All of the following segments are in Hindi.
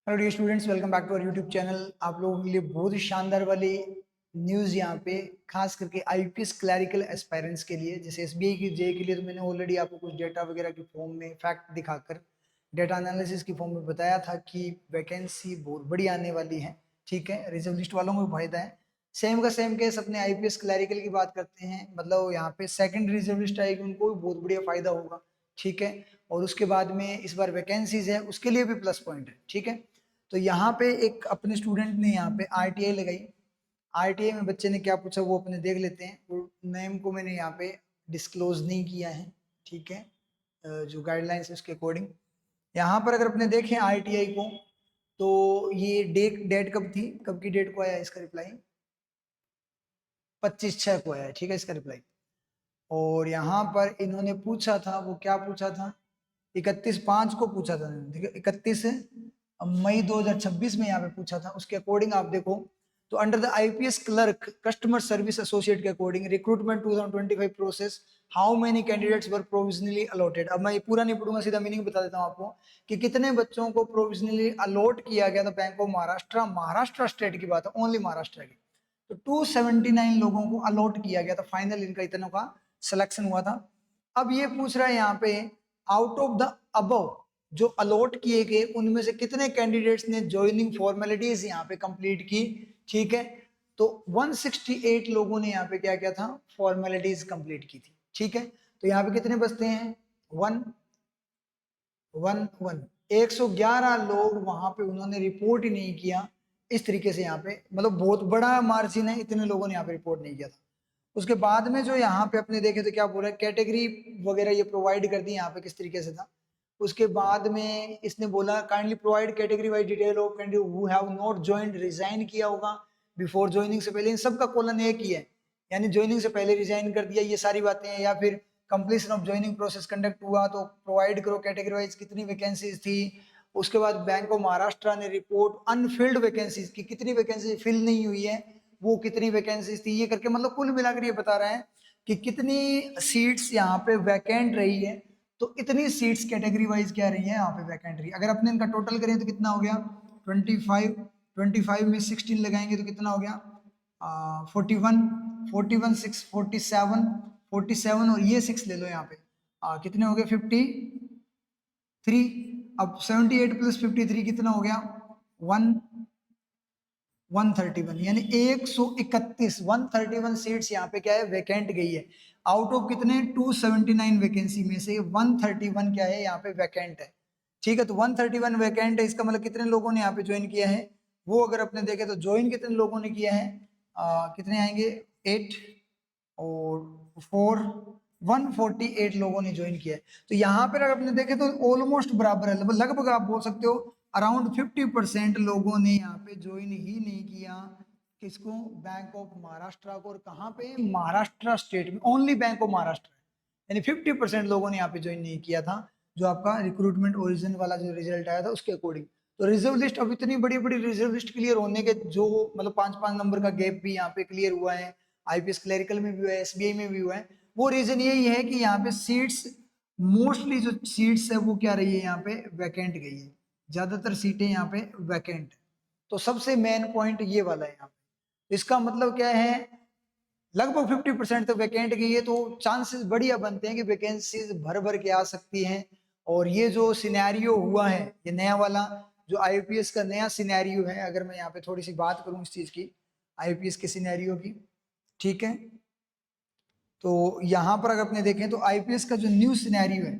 Hello dear students, welcome back to our YouTube channel. आप लोगों के लिए बहुत ही शानदार वाली न्यूज़ यहाँ पे, खास करके आईपीएस क्लैरिकल एस्पायरेंट्स के लिए। जैसे एसबीआई की जे के लिए तो मैंने ऑलरेडी आपको कुछ डेटा वगैरह की फॉर्म में फैक्ट दिखाकर डेटा एनालिसिस की फॉर्म में बताया था कि वैकेंसी बहुत बड़ी आने वाली है। ठीक है, रिजर्व लिस्ट वालों को भी फायदा है। सेम का सेम केस अपने आईपीएस क्लैरिकल की बात करते हैं, मतलब यहाँ पे सेकंड रिजर्व लिस्ट आएगी, उनको भी बहुत बढ़िया फायदा होगा। ठीक है, और उसके बाद में इस बार वैकेंसीज है, उसके लिए भी प्लस पॉइंट है। ठीक है, तो यहाँ पे एक अपने स्टूडेंट ने यहाँ पे आरटीआई लगाई। आरटीआई में बच्चे ने क्या पूछा वो अपने देख लेते हैं। वो नेम को मैंने यहाँ पे डिस्क्लोज नहीं किया है। ठीक है, जो गाइडलाइंस है उसके अकॉर्डिंग यहाँ पर अगर अपने देखें आरटीआई को, तो ये डेट डेट कब थी, कब की डेट को आया इसका रिप्लाई? 25/6 को आया है। ठीक है, इसका रिप्लाई। और यहाँ पर इन्होंने पूछा था, वो क्या पूछा था, 31/5 को पूछा था। ठीक है, 31 मई 2026 में यहाँ पे पूछा था। उसके अकॉर्डिंग आप देखो तो under the IPS clerk customer service associate के according recruitment 2025 process, how many candidates were provisionally allotted. अब मैं ये पूरा नहीं पढ़ूंगा, सीधा मीनिंग बता देता हूँ आपको कि कितने बच्चों को प्रोविजनली अलॉट किया गया था bank of Maharashtra. Maharashtra state की बात है, ओनली महाराष्ट्र की। तो 279 लोगों को अलॉट किया गया था, फाइनल इनका इतनों का सिलेक्शन हुआ था। अब ये पूछ रहा है यहाँ पे, आउट ऑफ द अबव जो अलॉट किए गए उनमें से कितने कैंडिडेट्स ने ज्वाइनिंग फॉर्मेलिटीज यहाँ पे कंप्लीट की। ठीक है, तो 168 लोगों ने यहाँ पे क्या किया था, फॉर्मेलिटीज कंप्लीट की थी। ठीक है, तो यहाँ पे कितने बचते हैं, 111 लोग वहां पे उन्होंने रिपोर्ट ही नहीं किया। इस तरीके से यहाँ पे मतलब बहुत बड़ा मार्जिन है, इतने लोगों ने यहाँ पे रिपोर्ट नहीं किया था। उसके बाद में जो यहाँ पे अपने देखे तो क्या बोल रहा है, कैटेगरी वगैरह ये प्रोवाइड कर दी यहाँ पे किस तरीके से था। उसके बाद में इसने बोला kindly provide category wise detail of candidate who have not joined, resign किया होगा बिफोर ज्वाइनिंग से पहले। इन सब का कॉलन एक ही है, यानी ज्वाइनिंग से पहले रिजाइन कर दिया, ये सारी बातें हैं। या फिर completion of joining process conduct हुआ तो प्रोवाइड करो कैटेगरी वाइज कितनी वैकेंसीज थी। उसके बाद बैंक ऑफ महाराष्ट्र ने रिपोर्ट अनफिल्ड वैकेंसीज की, कितनी वैकेंसी फिल नहीं हुई है, वो कितनी वैकेंसीज थी, ये करके मतलब कुल मिलाकर ये बता रहा है कि कितनी सीट्स यहाँ पे वैकेंट रही है। तो इतनी सीट्स कैटेगरी वाइज क्या रही है यहाँ पे वैकेंट रही। अगर अपने इनका टोटल करें तो कितना हो गया, 25 में 16 लगाएंगे तो कितना हो गया, 41, 41 6 47 और ये 6 ले लो यहाँ पे, कितने हो गए, 53। अब 78 + 53 कितना हो गया, 131, यानी 131 131 सीट्स यहाँ पे क्या है, वैकेंट गई है। आउट ऑफ कितने, 279 वैकेंसी में से 131 क्या है यहाँ पे वैकेंट है। ठीक है, तो 131 वैकेंट है, इसका मतलब कितने लोगों ने यहाँ पे ज्वाइन किया है, वो अगर अपने देखे तो ज्वाइन कितने लोगों ने किया है, कितने आएंगे, 8 और 4, 148 लोगों ने ज्वाइन किया है। तो यहाँ पर अगर आपने देखे तो ऑलमोस्ट बराबर है, लगभग आप बोल सकते हो अराउंड 50% लोगों ने यहाँ पे ज्वाइन ही नहीं किया। किसको, बैंक ऑफ महाराष्ट्र को। और कहाँ पे, महाराष्ट्र स्टेट में, ओनली बैंक ऑफ महाराष्ट्र, यानी 50% लोगों ने यहाँ पे ज्वाइन नहीं किया था, जो आपका रिक्रूटमेंट ओरिजिन वाला जो रिजल्ट आया था उसके अकॉर्डिंग। तो रिजर्व लिस्ट, अब इतनी बड़ी बड़ी रिजर्व लिस्ट क्लियर होने के जो मतलब 5-5 नंबर का गैप भी यहाँ पे क्लियर हुआ है, आईपीएस क्लरिकल में भी हुआ है, एसबीआई में भी हुआ है। वो रीजन यही है कि यहाँ पे सीट्स, मोस्टली जो सीट्स है वो क्या रही है, यहाँ पे वैकेंट गई है, ज्यादातर सीटें यहाँ पे वैकेंट। तो सबसे मेन पॉइंट ये वाला है यहाँ पे। इसका मतलब क्या है, लगभग 50% तो वैकेंट गई है, तो चांसेस बढ़िया बनते हैं कि वैकेंसीज भर भर के आ सकती हैं। और ये जो सिनेरियो हुआ है, ये नया वाला जो आईपीएस का नया सिनेरियो है, अगर मैं यहाँ पे थोड़ी सी बात करूं इस चीज की, आईपीएस के सिनेरियो की। ठीक है, तो यहाँ पर अगर अपने देखें तो आईपीएस का जो न्यू सिनेरियो है,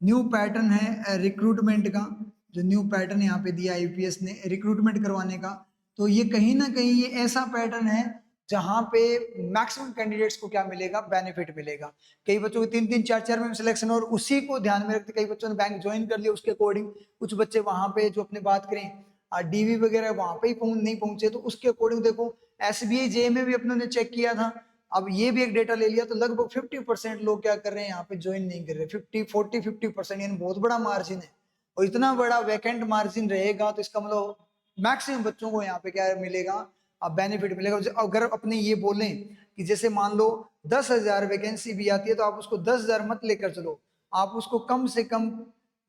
न्यू पैटर्न है रिक्रूटमेंट का, जो न्यू पैटर्न यहाँ पे दिया आईपीएस ने रिक्रूटमेंट करवाने का, तो ये कहीं ना कहीं ये ऐसा पैटर्न है जहां पे मैक्सिमम कैंडिडेट्स को क्या मिलेगा, बेनिफिट मिलेगा। कई बच्चों को 3-3 4-4 में सिलेक्शन, और उसी को ध्यान में रखते कई बच्चों ने बैंक ज्वाइन कर लिया उसके अकॉर्डिंग। कुछ बच्चे वहां पे जो अपने बात करें डीवी वगैरह वहां पे ही नहीं पहुंचे, तो उसके अकॉर्डिंग देखो एसबीआई जे में भी अपने ने चेक किया था। अब ये भी एक डेटा ले लिया, तो लगभग 50% लोग क्या कर रहे हैं यहाँ पे ज्वाइन नहीं कर रहे, 50-40-50%, यानी बहुत बड़ा मार्जिन है। और इतना बड़ा वैकेंट मार्जिन रहेगा तो इसका मतलब मैक्सिमम बच्चों को यहाँ पे क्या मिलेगा, अब बेनिफिट मिलेगा। अगर अपने ये बोलें कि जैसे मान लो 10,000 वैकेंसी भी आती है, तो आप उसको 10,000 मत लेकर चलो, आप उसको कम से कम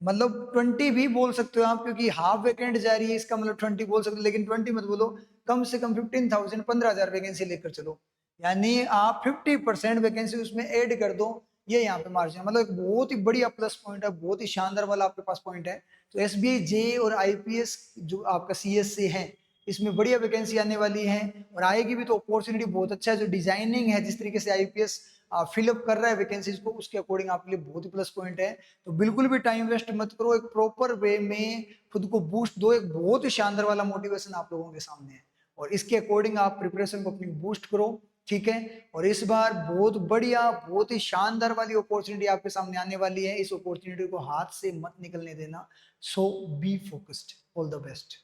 मतलब 20 भी बोल सकते हो आप, क्योंकि हाफ वैकेंट जा रही है, इसका मतलब 20 बोल सकते हो, लेकिन 20 मत बोलो, कम से कम 15,000 15,000 वैकेंसी लेकर चलो, यानी आप 50% वैकेंसी उसमें ऐड कर दो। ये यहाँ पे मार्जिन, मतलब एक बहुत ही बढ़िया प्लस पॉइंट है, बहुत ही शानदार वाला आपके पास पॉइंट है। तो एसबीआई जे और आईपीएस जो आपका सीएस से है, इसमें बढ़िया वैकेंसी आने वाली है, और आएगी भी तो अपॉर्चुनिटी बहुत अच्छा है। जो डिजाइनिंग है, जिस तरीके से आईपीएस फिलअप कर रहा है वैकेंसीज को, उसके अकॉर्डिंग आपके लिए बहुत ही प्लस पॉइंट है। तो बिल्कुल भी टाइम वेस्ट मत करो, एक प्रॉपर वे में खुद को बूस्ट दो, एक बहुत ही शानदार वाला मोटिवेशन आप लोगों के सामने है, और इसके अकॉर्डिंग आप प्रिपरेशन को अपनी बूस्ट करो, ठीक है। और इस बार बहुत बढ़िया, बहुत ही शानदार वाली अपॉर्चुनिटी आपके सामने आने वाली है, इस अपॉर्चुनिटी को हाथ से मत निकलने देना। So be focused, all the best.